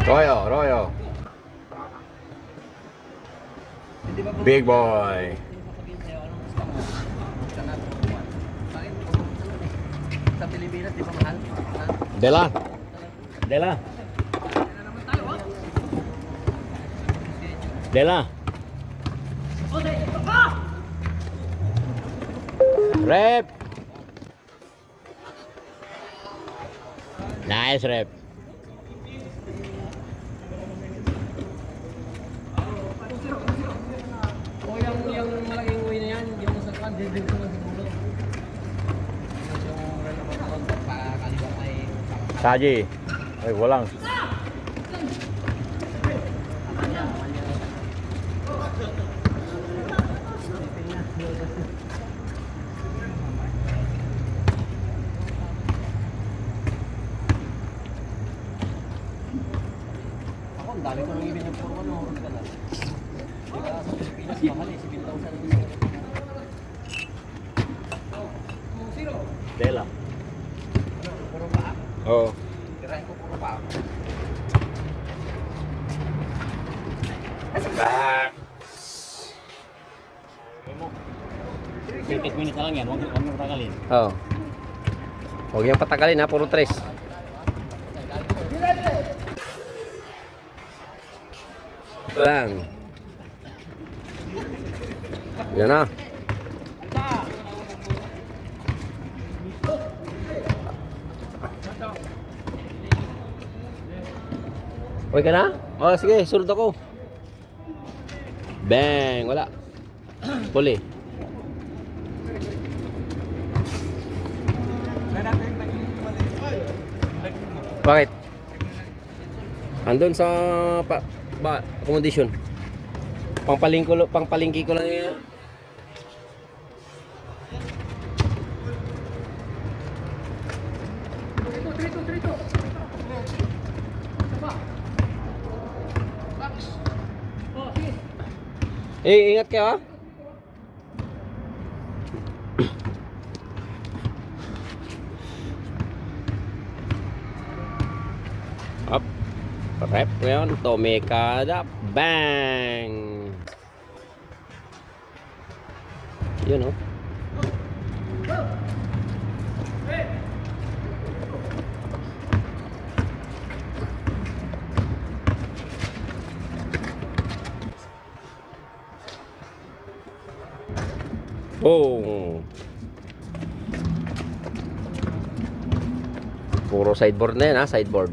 Royo, Royo. Big boy. Sa Pilipinas, di ba mahal? Dela. Dela. Dela. Rep. Nice rep. O yung malaking uwi na yan, hindi mo sa kan, dibig ko na siguro. Yung naman ako, pakakaliwa kay... Saji. Ay, walang. Ako, ang dami ko nang ibig yung puro ano, oras ka na. Diba, sa Pilipinas, mahal eh, 7,000 ang isang. Dela. Puro pa? Oo. Tirahin ko puro pa ako. Back. 10 minutes na lang yan, huwag mo tagalin. Oo. Huwag yung patagalin ha, puro tres. Lang. Yan na. Okay ka na? O sige, sulod ako. Bang! Wala. Huli. Bakit? Andun sa accommodation. Pangpalingki ko lang yan. Eh, ingat kayo ha. Up. Rep ko yun. Tomekada. Bang! Yun o. Boom! Puro sideboard na yan ha, sideboard.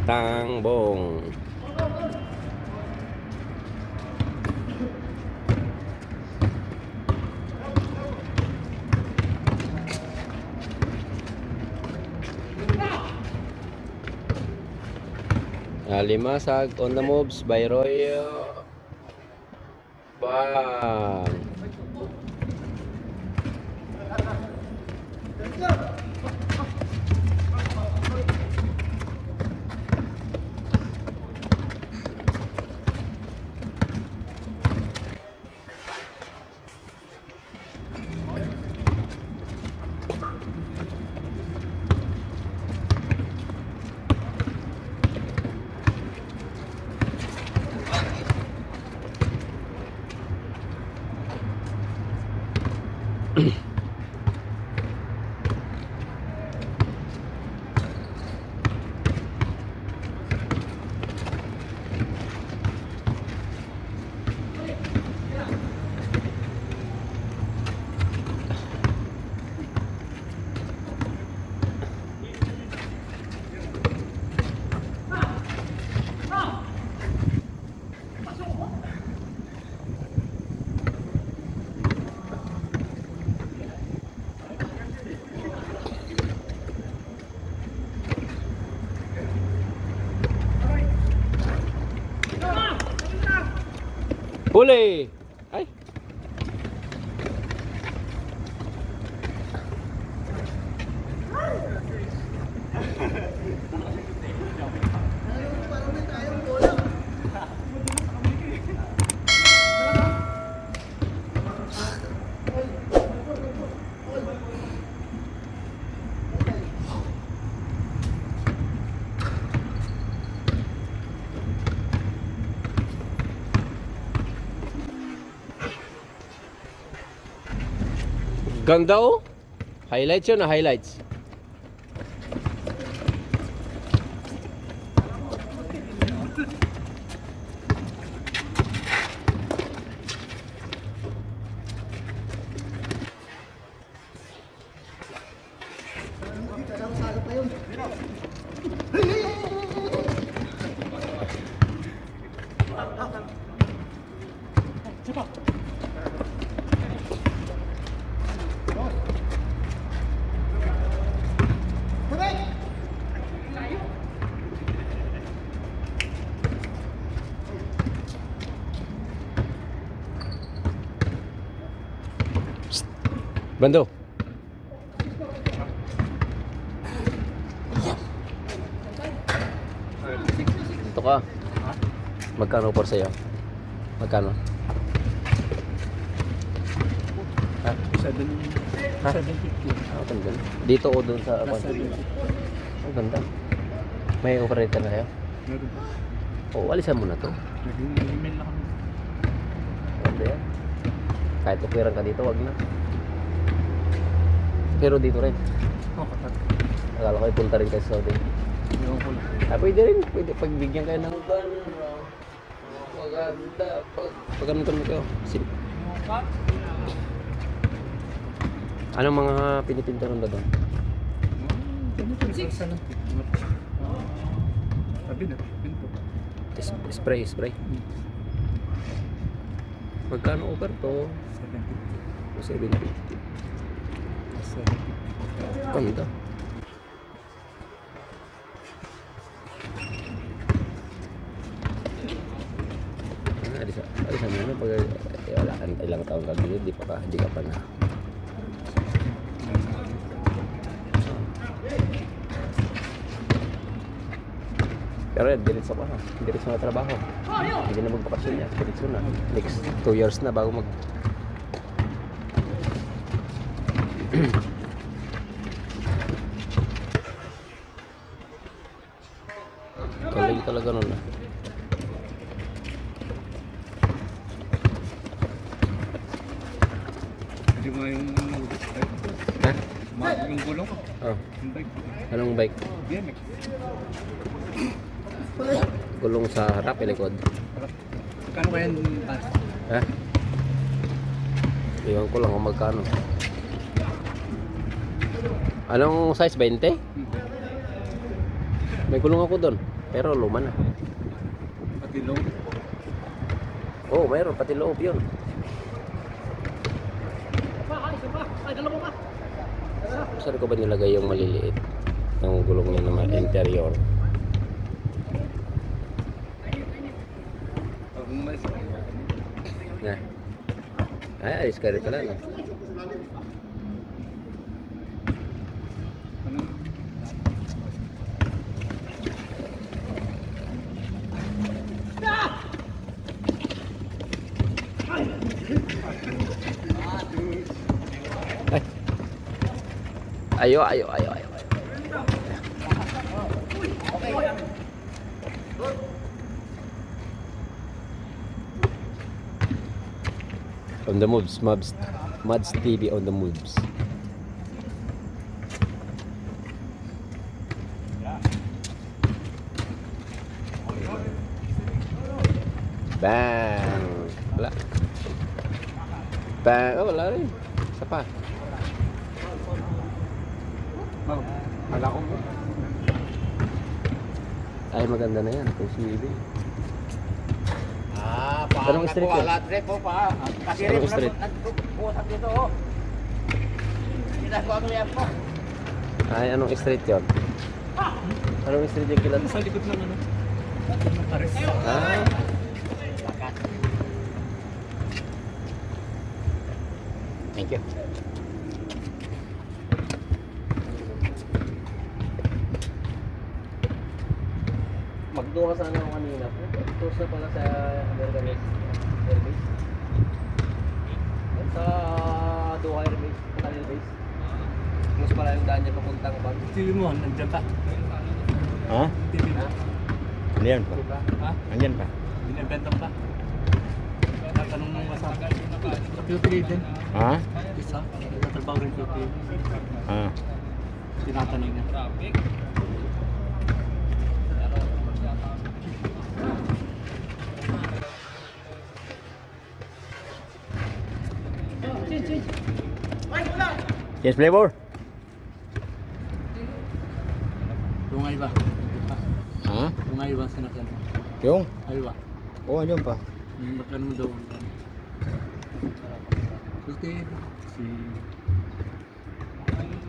Tangbong. Limasag on the moves by Royo. Bang. Huli! Ay! Ganda oh. Highlights yun, highlights. Bando. Ito ka. Magkano por sa'yo? Magkano? Ha? 7. Ha? 750. Ah, ganda. Dito o doon sa Plus kwan? 750. Ang ganda. May operator na kayo? Meron. O, alisan mo na to. Nag-email na kami. Ganda yan. Kahit operan ka dito, wag na. Pero dito rin. Oh, katat. Akala ko ay punta rin kayo sa Saudi. Ewan ko lang. Ah, pwede rin. Pwede pagbigyan kayo ng banner. Maganda. Pag ano kami kayo. Anong mga pinipintaran ba doon? Ganito rin sa lang. Sabi na, pinto. Spray. Magkano over to? 750. 750. 750. Ganda. Alisan mo na pag wala ka ilang taon ka dito, di ka pa na. Pero diretso ka na. Diretso na trabaho. Hindi na magbakasyon niya. Diretso na. Next 2 years na bago mag... Galing talaga nun ah. Hindi mo yung Ha? yung gulong ko. Oh. Yung bike. Anong bike? BMX. Gulong sa harap, likod. Kano kaya yung taas? Ha? Iwan ko lang kung magkano. Anong size? 20? May gulong ako doon. Pero luma na. Pati low. Oo, mayroon. Pati loob yun. Saan ko ba nilagay yung maliliit? Yung gulong niya naman, interior. Pag umalis ka. Na. Ay, alis ka rin pala. No? Ay. Ayo. On the moves, Mads TV on the moves. Bang! Wala. Bang! Oh, wala rin. Isa pa. Wala ko po. Ay, maganda na yan. Kung CB. Parang Anong street yun? wala trip po pa. Kasi Anong street? nagpupusak dito oh. Ginagawa ko yan po. Ay, anong street yun? Anong street yung kilala? Sa likod ng ano? Ng Paris. Ah, Thank you. magdura sana ako kanina po. Tours na pala sa American Airbase. Sa Doha Airbase, Qatar Airbase. Mas pala yung daan niya papuntang bag. TV mo, nandiyan pa. Ha? TV na. Andiyan pa. Ha? Andiyan pa. Binibenta pa. tinatanong mo masaga. Sa PUP din. Ha? Isa, nagtatrabaho rin PUP. Ah. Tinatanong niya. Change flavor? Yung iba. Ha? Yung iba sinakyan. Yung? Iba. Oo, oh, yun pa. Magkano mo daw? Kasi si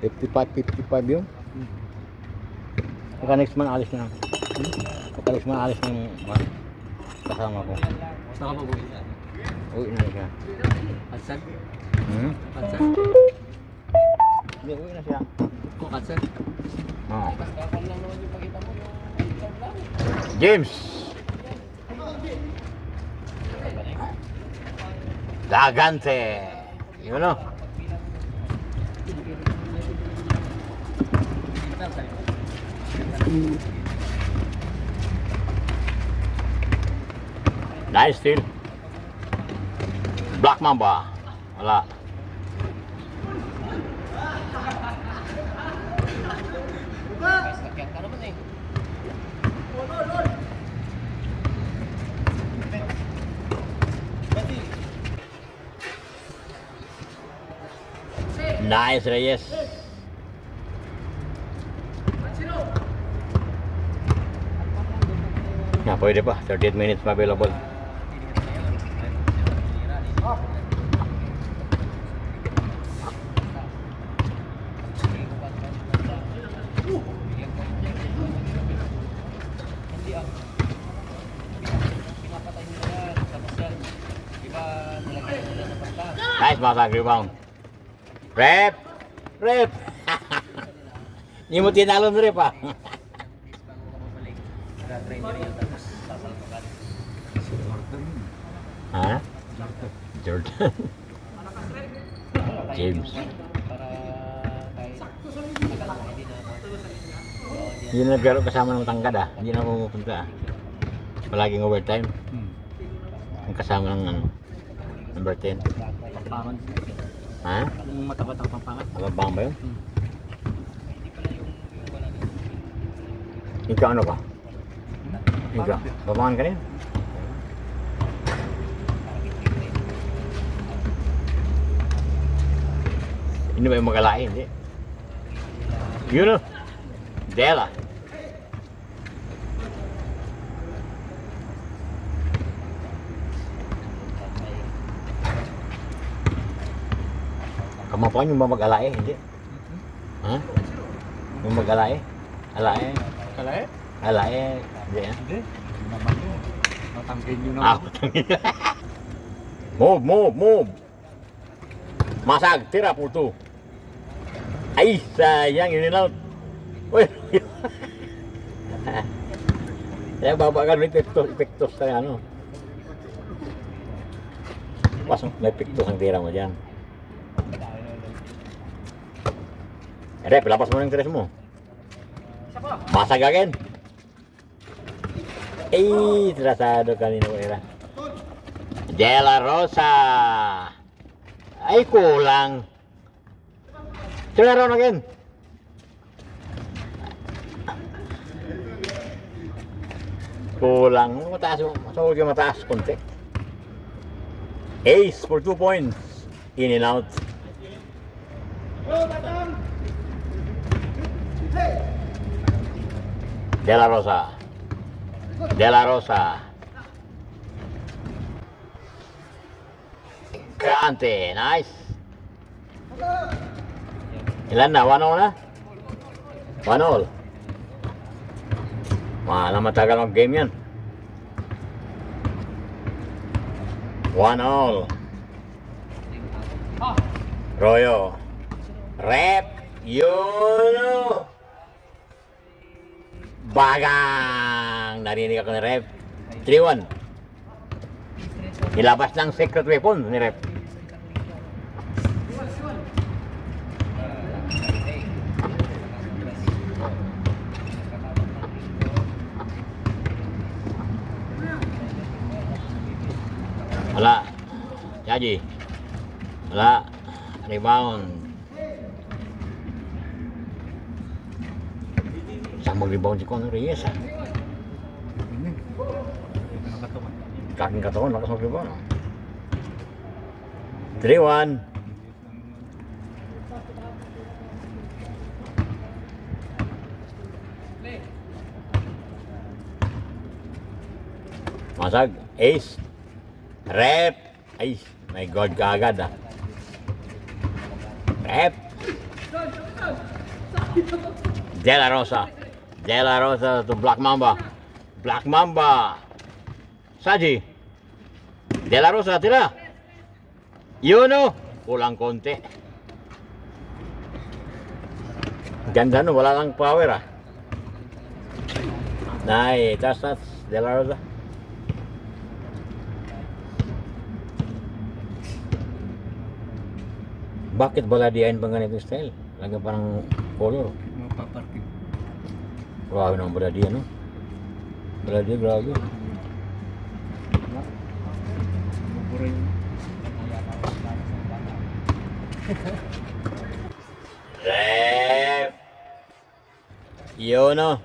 55 yung? Pagka next month alis na. Pagka next month alis ng kasama ko. saka pa po. Uwi na siya. Katsan? Hmm? Katsan? Hindi, uwi na siya. Kung katsan? Oo. James! Dagante! Yun o. Nice steal. Black Mamba. Wala. Nice, Reyes. Ya, pwede pa. 38 minutes pa available. Nice, masag rebound. Rep! Rep! Hindi mo tinalo na rep ah. Ha? Jordan. James. Hindi na naglaro kasama ng tangkad ah. Hindi na pumupunta ah. Palaging overtime. Ang kasama ng ano, number 10. Pampangan. Ha? Yung matabatang pampangan. Abang ba yun? Ikaw ano ka? Ikaw? Babangan ka rin? Hindi ba yung magalain? Hindi. Yun o. Dela. Kamapuan yung ba mag-alae? Hindi. Ha? Yung mag-alae? Alae? Kalay? Alae? Hindi ah. Hindi. Naman yun. Matangkin nyo Ah, move, move, move. Masag, tira puto. Ay, sayang, yun out. Uy. Kaya babagan may epektos kaya ano. Pasok, may epektos ang tira mo dyan. Rep, lapas mo ng tres mo. Masag again. Eh, trasado kanina ko era. De La Rosa. Ay, kulang. Turn around again. Kulang. Mataas. Masawag yung mataas konti. Ace for 2 points. In and out. De La Rosa. De La Rosa. Grante, nice. Ilan na? 1-0 na? 1-0. Wala matagal ang game yan. 1-0. Royo. Rep. Yun. Bagang. Narinig ako ni Rep. 3-1. Ilabas ng secret weapon ni Rep. Wala. Saji. Wala. Rebound. Saan mag-rebound si Conor Reyes ah? Kaking katawan, lakas mag-rebound. 3-1. Masag, ace, rep, ay, my God, kaagad ah. Rep. De La Rosa to Black Mamba. Black Mamba. Saji. De La Rosa, tira. Yun o. Kulang konti. Ganda no, wala lang power ah. Nice, tas, De La Rosa. Bakit baladiain bang ganito style? Lagi parang color. Mapaparking. Grabe naman baladia, no? Baladia, grabe. Buburay mo. Rep! Yun, no?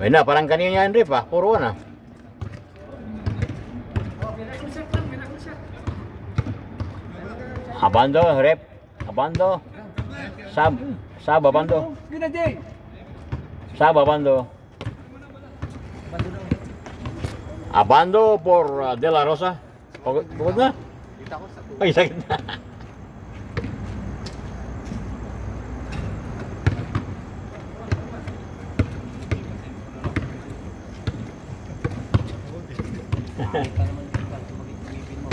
Ay na, parang kanina yan, Rep, ah. Puro na. Abando, Rep. Abando. Sab, abando. Sab, abando. Abando por De La Rosa. Pagod na? Ay, sakit na.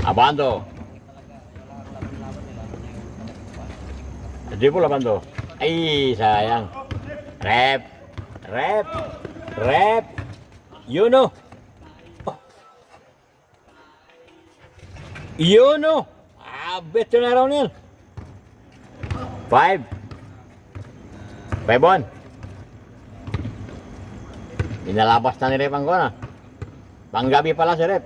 Abando. Hindi po labando. Ay, sayang. Rep. Yun o. Yun o. Beto na raw nil. 5. 5-1. Inalabas na ni Rep ang gona. Panggabi pala si Rep.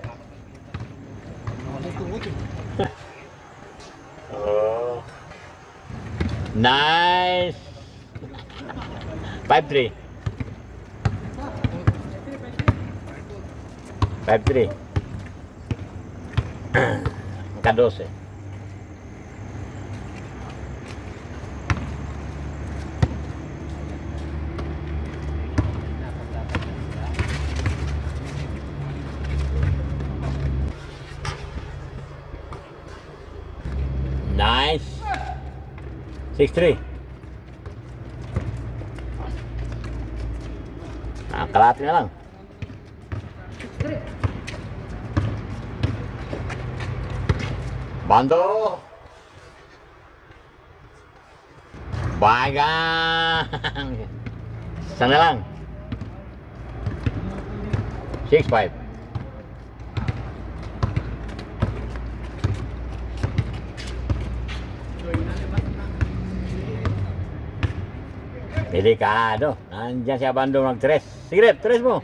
Oh. Nice. 5-3. 5-3. Ka-12. Nice. 6-3. Kalahati na lang. Bando. Bagang. Sana lang. 6-5. Delikado. Nandiyan si Abando mag-tres. Sige, Rep, tres mo.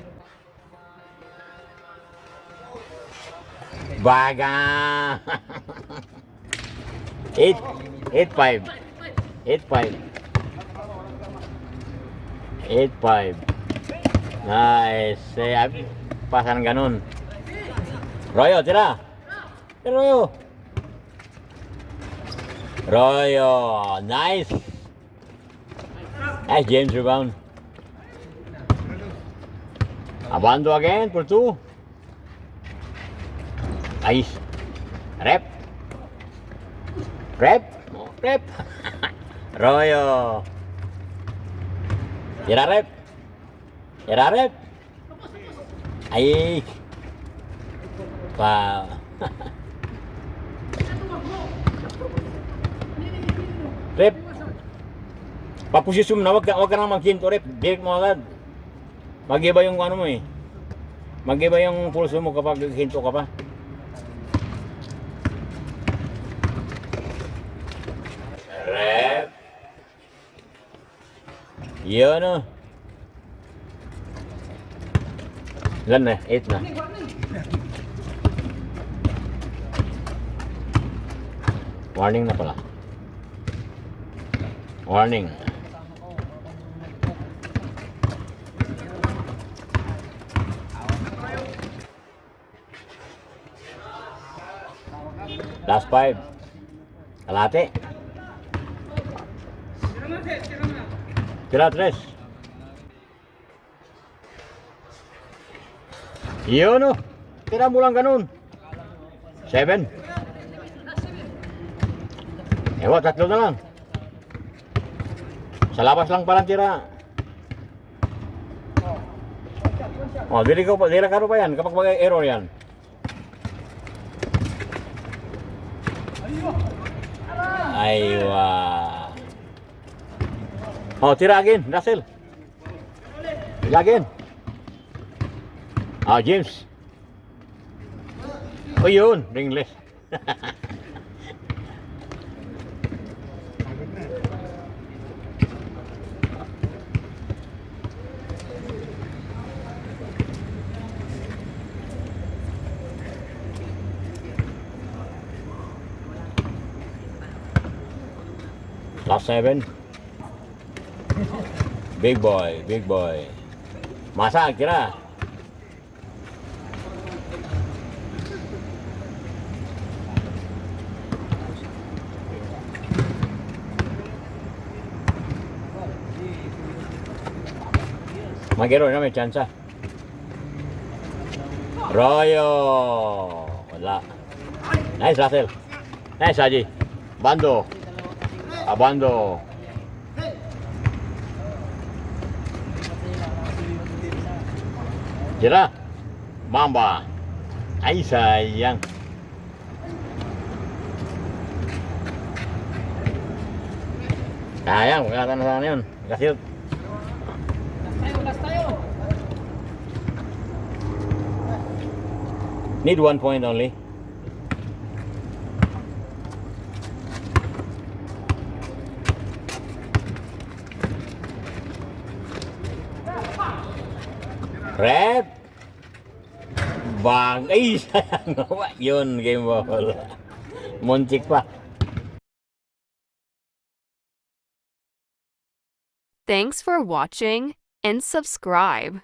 Baga. 8-5. 8-5. Nice. Pasan ganun. Royo, tira. Royo. Nice. Nice, James rebound. Abando again for 2. Nice. Rep. Royo. Tira Rep. Ay. Pa. Rep. Paposisyon na, wag ka nang maghinto, Rep. Direct mo agad. Mag-iba yung ano mo eh. Mag-iba yung pulso mo kapag hinto ka pa. Rep. Yun o. Ilan na? 8 na. Warning na pala. Warning. Last 5. Kalate. Tira 3. Yun oh. Tira mo lang ganun. 7. Ewa, 3 na lang. Sa labas lang palang tira. Oh, dili ka pa yan kapag may error yan. Aywa. Oh, tira again, Russell. Tira again. Ah, James. Oh, yun, ringless. Last 7. Big boy, big boy. Masa kira. Magero na may chance. Royo. Wala. Nice, Russell. Nice, Haji. Bando. Abando. Tira. Mamba. Ay, sayang. Sayang, wala na sana yun. Kasi Last tayo. need 1 point only. Red. Bang. Ay, sayang. Yun, game ball. Muntik pa. Thanks for watching and subscribe.